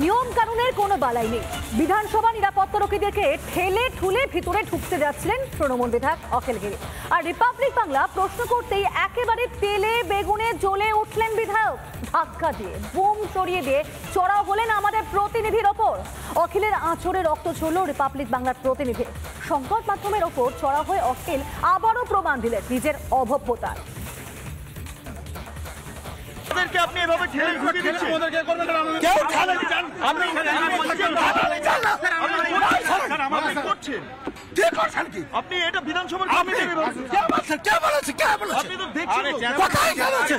নিয়ম কানুনের কোনো বালাই নেই। বিধানসভা নিরাপত্তারক্ষীদেরকে ঠেলে ঠুলে ভিতরে ঢুকতে যাচ্ছিলেন তৃণমূল বিধায়ক অখিল গিরি। আর রিপাবলিক বাংলা প্রশ্ন করতেই একেবারে তেলে বেগুনে জ্বলে উঠলেন বিধায়ক। ধাক্কা দিয়ে বোম সরিয়ে দিয়ে চড়াও হলেন আমাদের প্রতিনিধির ওপর। অখিলের আঁচড়ে রক্ত ঝরল রিপাবলিক বাংলার প্রতিনিধি। সংবাদ মাধ্যমের ওপর চড়া হয়ে অখিল আবারও প্রমাণ দিলেন নিজের অভব্যতার। আপনি এভাবে ঠেলে ঢুকিয়ে দিচ্ছেন, ওদেরকে করবেন না। কেউ ঠেলে দিচ্ছেন, আপনি আমাদের করছেন। কে করছেন কি? আপনি এটা বিধানসভার কমিটিতে বলছেন। কে বলছে? কে বলেছে? কে বলেছে? আপনি তো দেখছেন কোথায় গেছে?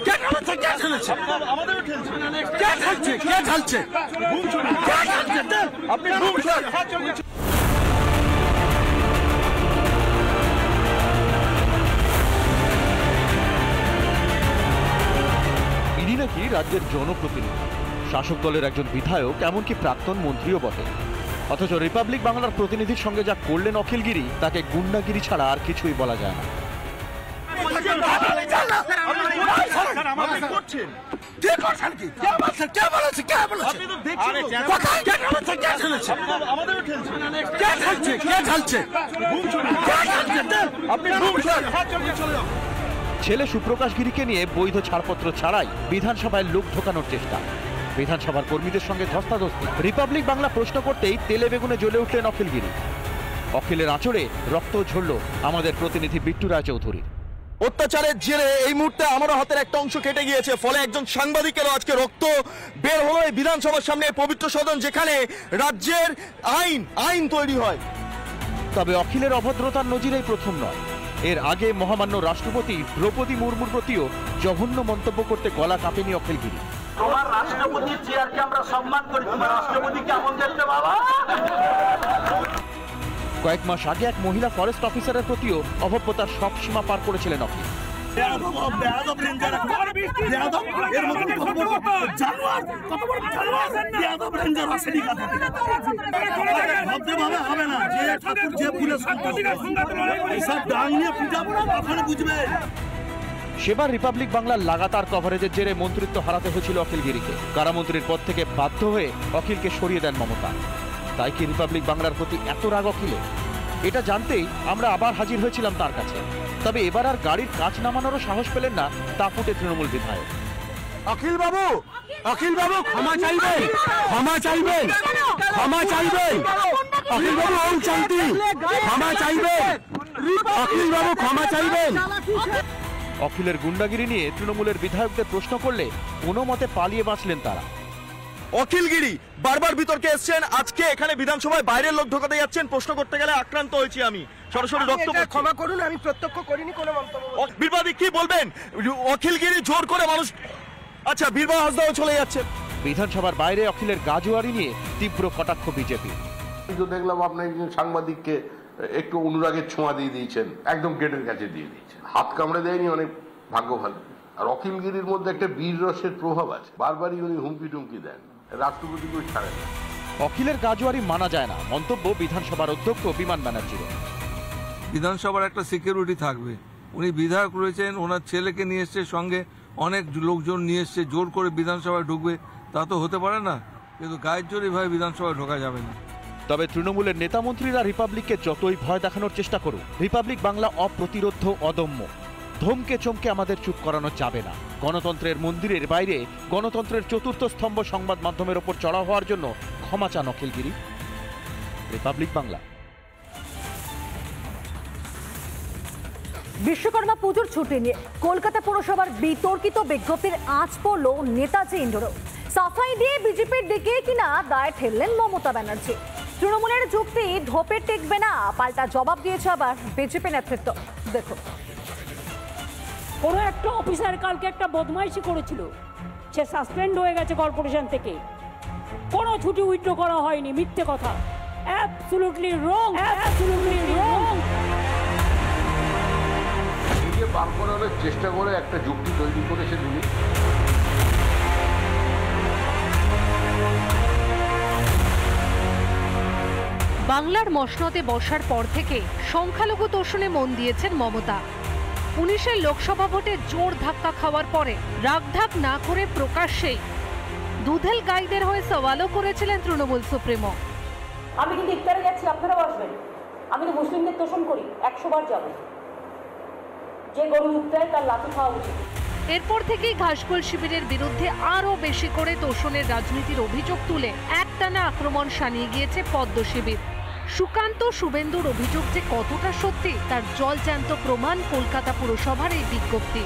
কে বলেছে? কে ঠেলেছে? আমাদেরও ঠেলছে। কে ঠেলছে? কে ঠেলছে? বুম ছুড়ে। কে ঠেলছে? আপনি বুম ছুড়ে। নাকি রাজ্যের জনপ্রতিনিধি, শাসক দলের একজন বিধায়ক, এমনকি প্রাক্তন মন্ত্রীও বটে। অথচ রিপাবলিক বাংলার প্রতিনিধির সঙ্গে যা করলেন অখিল গিরি, তাকে গুন্ডাগিরি ছাড়া আর কিছুই বলা যায় না। ছেলে সুপ্রকাশ গিরিকে নিয়ে বৈধ ছাড়পত্র ছাড়াই বিধানসভায় লোক ঢোকানোর চেষ্টা, বিধানসভার কর্মীদের সঙ্গে ধস্তাধস্তি। রিপাবলিক বাংলা প্রশ্ন করতেই তেলে বেগুনে জ্বলে উঠলেন অখিল গিরি। অখিলের আঁচড়ে রক্ত ঝরল আমাদের প্রতিনিধি বিট্টু রায়চৌধুরীর। অত্যাচারের জেরে এই মুহূর্তে আমারও হাতের একটা অংশ কেটে গিয়েছে, ফলে একজন সাংবাদিকেরও আজকে রক্ত বের হলো এই বিধানসভার সামনে, পবিত্র সদন, যেখানে রাজ্যের আইন তৈরি হয়। তবে অখিলের অভদ্রতার নজির এই প্রথম নয়। এর আগে মহামান্য রাষ্ট্রপতি দ্রৌপদী মুর্মুর প্রতিও জঘন্য মন্তব্য করতে গলা কাঁপেনি অখিল গিরি। তোমার রাষ্ট্রপতির চেয়ারকে আমরা সম্মান করি, তোমার রাষ্ট্রপতি কেমন দেখতে বাবা? কয়েক মাস আগে এক মহিলা ফরেস্ট অফিসারের প্রতিও অভব্যতার সব সীমা পার করেছিলেন অখিল। সেবার রিপাবলিক বাংলার লাগাতার কভারেজের জেরে মন্ত্রিত্ব হারাতে হয়েছিল অখিল গিরিকে। কারামন্ত্রীর পদ থেকে বাধ্য হয়ে অখিলকে সরিয়ে দেন মমতা। তাই কি রিপাবলিক বাংলার প্রতি এত রাগ অখিলে? এটা জানতেই আমরা আবার হাজির হয়েছিলাম তার কাছে। তবে এবার আর গাড়ির কাঁচ নামানোরও সাহস পেলেন না তা ফুটে তৃণমূল বিধায়ক। অখিল বাবু ক্ষমা চাইবেন, ক্ষমা চাইবেন, ক্ষমা চাইবেন। অখিল বাবু ওম শান্তি, ক্ষমা চাইবেন। অখিল বাবু ক্ষমা চাইবেন। অখিলের গুন্ডাগিরি নিয়ে তৃণমূলের বিধায়কদের প্রশ্ন করলে কোনো মতে পালিয়ে বাঁচলেন তারা। অখিল গিরি বারবার বিতর্কে এসছেন, আজকে এখানে বিধানসভায় বাইরের লোক ঢোকাতে যাচ্ছেন। প্রশ্ন করতে গেলে আক্রান্ত হয়েছি আমি, সরাসরি রক্ত। ক্ষমা করুন, আমি প্রত্যক্ষ করিনি কোনো মন্তব্য। বীরবাদী কি বলবেন? অখিল গিরি জোর করে মানুষ, আচ্ছা বীরবাহ হাসদাও চলে যাচ্ছে। বিধানসভার বাইরে অখিলের গাজুয়ারি নিয়ে তীব্র কটাক্ষ বিজেপি। দেখলাম আপনি একজন সাংবাদিককে একটু অনুরাগের ছোঁয়া দিয়ে দিয়েছেন, একদম গেটের কাছে দিয়ে দিয়েছেন, হাত কামড়ে দেয়নি, অনেক ভাগ্য ভালো। আর অখিল গিরির মধ্যে একটা বীর রসের প্রভাব আছে, বারবারই উনি হুমকি টুমকি দেন, রাষ্ট্রপতিকেও ছাড়েন না। অখিলের গাজুয়ারি মানা যায় না, মন্তব্য বিধানসভার অধ্যক্ষ বিমান ব্যানার্জির। বিধানসভার একটা সিকিউরিটি থাকবে, উনি বিধায়ক রয়েছেন, ওনার ছেলেকে নিয়ে এসছে, সঙ্গে অনেক লোকজন নিয়ে এসছে, জোর করে বিধানসভায় ঢুকবে তা তো হতে পারে না। কিন্তু গায়ের জোর এভাবে বিধানসভায় ঢোকা যাবে না। তবে তৃণমূলের নেতামন্ত্রীরা রিপাবলিককে যতই ভয় দেখানোর চেষ্টা করুক, রিপাবলিক বাংলা অপ্রতিরোধ্য, অদম্য। ধমকে চমকে আমাদের চুপ করানো যাবে না। গণতন্ত্রের মন্দিরের বাইরে গণতন্ত্রের চতুর্থ স্তম্ভ সংবাদ মাধ্যমের ওপর চড়া হওয়ার জন্য ক্ষমা চান অখিল গিরি। রিপাবলিক বাংলা। বিশ্বকর্মা পুজোর ছুটি নিয়ে কলকাতা পুরসভার বিতর্কিত বিজ্ঞপ্তির আঁচ পড়ল নেতাজি ইন্ডোরে। সাফাই দিয়ে বিজেপির দিকে কিনা দায় ঠেললেন মমতা ব্যানার্জি। তৃণমূলের যুক্তি ধোপে টেকবে না, পাল্টা জবাব দিয়েছে আবার বিজেপি নেতৃত্ব। দেখুন, কোনো একটা অফিসার কালকে একটা বদমাইশি করেছিল, সে সাসপেন্ড হয়ে গেছে কর্পোরেশন থেকে, কোনো ছুটি উইথড্র করা হয়নি, মিথ্যে কথা, অ্যাবসলিউটলি রং, অ্যাবসলিউটলি রং। নিজে বার করানোর চেষ্টা করে একটা যুক্তি তৈরি করেছে তিনি। বাংলার মসনদে বসার পর থেকে সংখ্যালঘু তোষণে মন দিয়েছেন মমতা। 19-এর লোকসভা ভোটে জোর ধাক্কা খাওয়ার পরে রাগঢাক না করে প্রকাশ্যেই দুধেল গাইদের হয়ে সওয়ালও করেছিলেন তৃণমূল সুপ্রিমো। আমি কিন্তু ইফতারে যাচ্ছি, আপনারাও আসবেন। আমি তো মুসলিমদের তোষণ করি, 100 বার যাব। যে গরু ইফতারে তার লাঠি খাওয়া উচিত। এরপর থেকেই ঘাসফুল শিবিরের বিরুদ্ধে আরও বেশি করে তোষণের রাজনীতির অভিযোগ তুলে একটানা আক্রমণ শানিয়ে গিয়েছে পদ্ম শিবির। সুকান্ত শুভেন্দুর অভিযোগ যে কতটা সত্যি তার জলজ্যান্ত প্রমাণ কলকাতা পুরসভার এই বিজ্ঞপ্তি,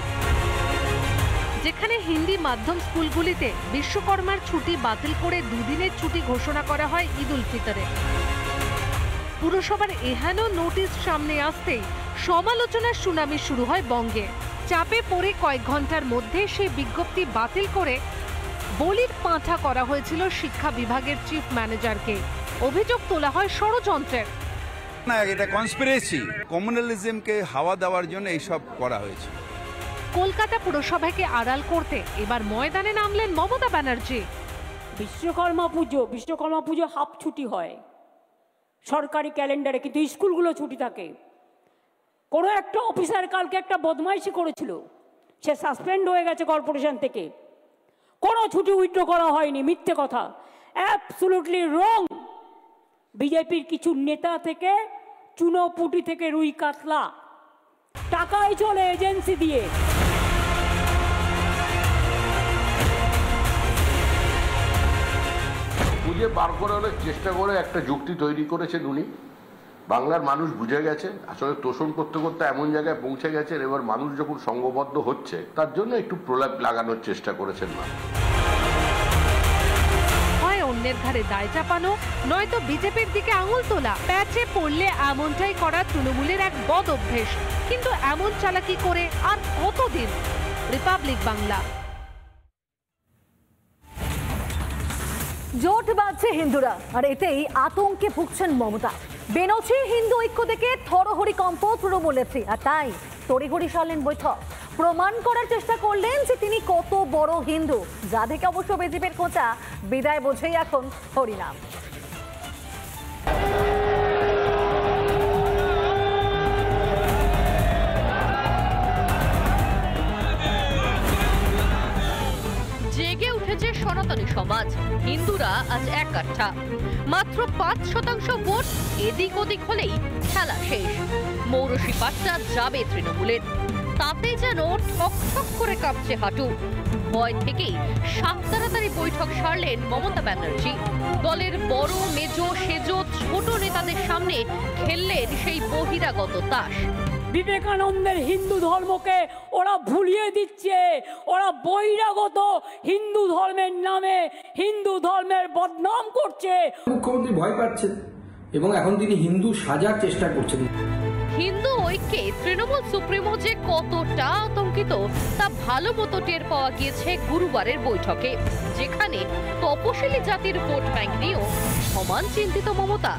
যেখানে হিন্দি মাধ্যম স্কুলগুলিতে বিশ্বকর্মার ছুটি বাতিল করে দুদিনের ছুটি ঘোষণা করা হয় ঈদ উল ফিতরে। পুরসভার এহেন নোটিশ সামনে আসতেই সমালোচনার সুনামি শুরু হয় বঙ্গে। চাপে পড়ে কয়েক ঘন্টার মধ্যে সেই বিজ্ঞপ্তি বাতিল করে বলির পাঁঠা করা হয়েছিল শিক্ষা বিভাগের চিফ ম্যানেজারকে। অভিযোগ তোলা হয় ষড়যন্ত্রের। না, এটা কনস্পিরেসি, কমিউনালিজমকে হাওয়া দেওয়ার জন্য এইসব করা হয়েছে। কলকাতা পুরসভাকে আড়াল করতে এবার ময়দানে নামলেন মমতা ব্যানার্জি। বিশ্বকর্মা পুজো হাফ ছুটি হয় সরকারি ক্যালেন্ডারে, কিন্তু স্কুলগুলো ছুটি থাকে। কোনো একটা অফিসার কালকে একটা বদমাইশি করেছিল, সে সাসপেন্ড হয়ে গেছে কর্পোরেশন থেকে। কোনো ছুটি উইথড্র করা হয়নি, মিথ্যে কথা, অ্যাবসলিউটলি রং। বিজেপির কিছু নেতা থেকে চুনোপুটি থেকে রুই কাতলা টাকাই চলে এজেন্সি দিয়ে। খুঁজে বার করে অনেক চেষ্টা করে একটা যুক্তি তৈরি করেছেন উনি। বাংলার মানুষ বুঝে গেছে আসলে তোষণ করতে করতে এমন জায়গায় পৌঁছে গেছেন, এবার মানুষ যখন সংঘবদ্ধ হচ্ছে তার জন্য একটু প্রলাপ লাগানোর চেষ্টা করেছেন না। হয় অন্যের ঘাড়ে দায় চাপানো, নয়তো বিজেপির দিকে আঙুল তোলা। প্যাচে পড়লে এমনটাই করা তৃণমূলের এক বদ অভ্যেস। কিন্তু এমন চালাকি করে আর কতদিন? রিপাবলিক বাংলা। জোট বাঁধছে হিন্দুরা, আর এতেই আতঙ্কে ভুগছেন মমতা। বেনচি হিন্দু ঐক্য থেকে থরহরিকম্প তৃণমূল নেত্রী, আর তাই তড়িঘড়ি সারলেন বৈঠক। প্রমাণ করার চেষ্টা করলেন যে তিনি কত বড় হিন্দু, যা থেকে অবশ্য বিজেপির খোঁচা বিদায় বোঝেই এখন হরিনাম। জেগে উঠেছে সনাতনী সমাজ। হিন্দুরা আজ এক কাঠা, মাত্র 5% ভোট এদিক ওদিক হলেই খেলা শেষ। মৌরসী পাট্টা যাবে তৃণমূলের, তাতে যেন ঠক ঠক করে কাঁপছে হাঁটু। ভয় থেকেই তাড়াতাড়ি বৈঠক সারলেন মমতা ব্যানার্জি। দলের বড় মেজো সেজো ছোট নেতাদের সামনে খেললেন সেই বহিরাগত তাস। বিবেকানন্দের হিন্দু ধর্মকে ওরা ভুলিয়ে দিচ্ছে, ওরা বহিরাগত হিন্দু ধর্মের নামে হিন্দু ধর্মের বদনাম করছে। মুখ্যমন্ত্রী ভয় পাচ্ছেন এবং এখন তিনি হিন্দু সাজার চেষ্টা করছেন। হিন্দু ঐক্যে তৃণমূল সুপ্রিমো যে কতটা আতঙ্কিত তা ভালো মতো টের পাওয়া গিয়েছে গুরুবারের বৈঠকে, যেখানে তপশিলি জাতির ভোট ব্যাংক নিয়েও সমান চিন্তিত মমতা।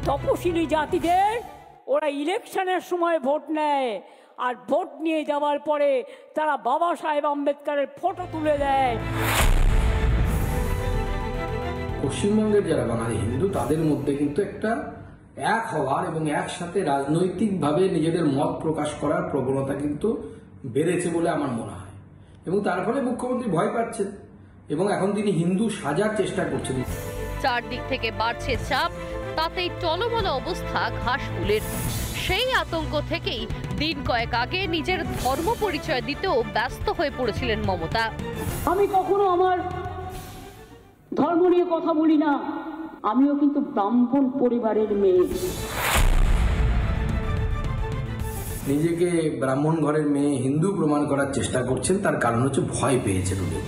তপশিলি জাতিদের ওরা ইলেকশনের সময় ভোট নেয়, আর ভোট নিয়ে যাওয়ার পরে তারা বাবা সাহেব আম্বেদকরের ফটো তুলে দেয়। পশ্চিমবঙ্গের যারা বাঙালি হিন্দু তাদের মধ্যে কিন্তু একটা এক হওয়ার এবং একসাথে রাজনৈতিকভাবে নিজেদের মত প্রকাশ করার প্রবণতা কিন্তু বেড়েছে বলে আমার মনে হয়, এবং তার ফলে মুখ্যমন্ত্রী ভয় পাচ্ছেন এবং এখন তিনি হিন্দু সাজার চেষ্টা করছেন। চারদিক থেকে বাড়ছে চাপ, তাতেই টলমল অবস্থা ঘাসফুলের। সেই আতঙ্ক থেকেই দিন কয়েক আগে নিজের ধর্ম পরিচয় দিতেও ব্যস্ত হয়ে পড়েছিলেন মমতা। আমি কখনো আমার ধর্ম নিয়ে কথা বলি না, আমিও কিন্তু ব্রাহ্মণ পরিবারের মেয়ে। নিজেকে ব্রাহ্মণ ঘরের মেয়ে হিন্দু প্রমাণ করার চেষ্টা করছেন, তার কারণ হচ্ছে ভয় পেয়েছেন উনি।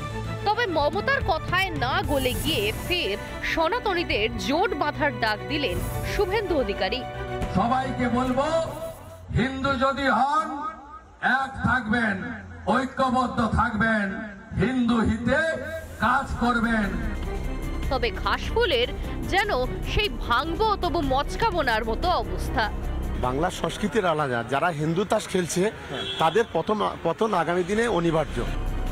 তবে মমতার কথায় না গলে গিয়ে ফের সনাতনীদের জোট বাঁধার ডাক দিলেন শুভেন্দু অধিকারী। সবাইকে বলবো, হিন্দু যদি হন এক থাকবেন, ঐক্যবদ্ধ থাকবেন, হিন্দু হিতে কাজ করবেন। তবে ঘাসফুলের যেন সেই ভাঙবো তবু মচকাবো নার মতো অবস্থা। বাংলার সংস্কৃতির আলাদা, যারা হিন্দু তাস খেলছে তাদের পতন আগামী দিনে অনিবার্য।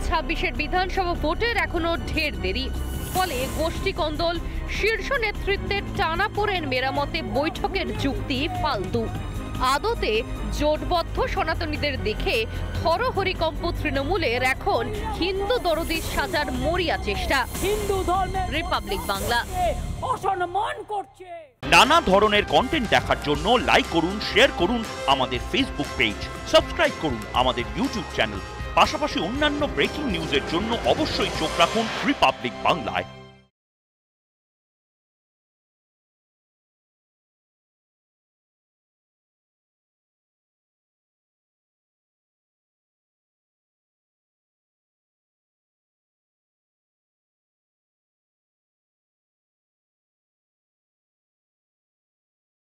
26-এর বিধানসভা ভোটের এখনো ঢের দেরি, ফলে গোষ্ঠী কন্দল, শীর্ষ নেতৃত্বের টানাপোড়েন মেরামতে বৈঠকের যুক্তি ফালতু। আদতে জোটবদ্ধ সনাতনীদের দেখে থরহরিকম্প তৃণমূলের এখন হিন্দু দরদির সাজার মরিয়া চেষ্টা। হিন্দু ধর্মের রিপাবলিক বাংলা অসম্মান করছে। নানা ধরনের কন্টেন্ট দেখার জন্য লাইক করুন, শেয়ার করুন আমাদের ফেসবুক পেজ, সাবস্ক্রাইব করুন আমাদের ইউটিউব চ্যানেল। পাশাপাশি অন্যান্য ব্রেকিং নিউজের জন্য অবশ্যই চোখ রাখুন রিপাবলিক বাংলায়।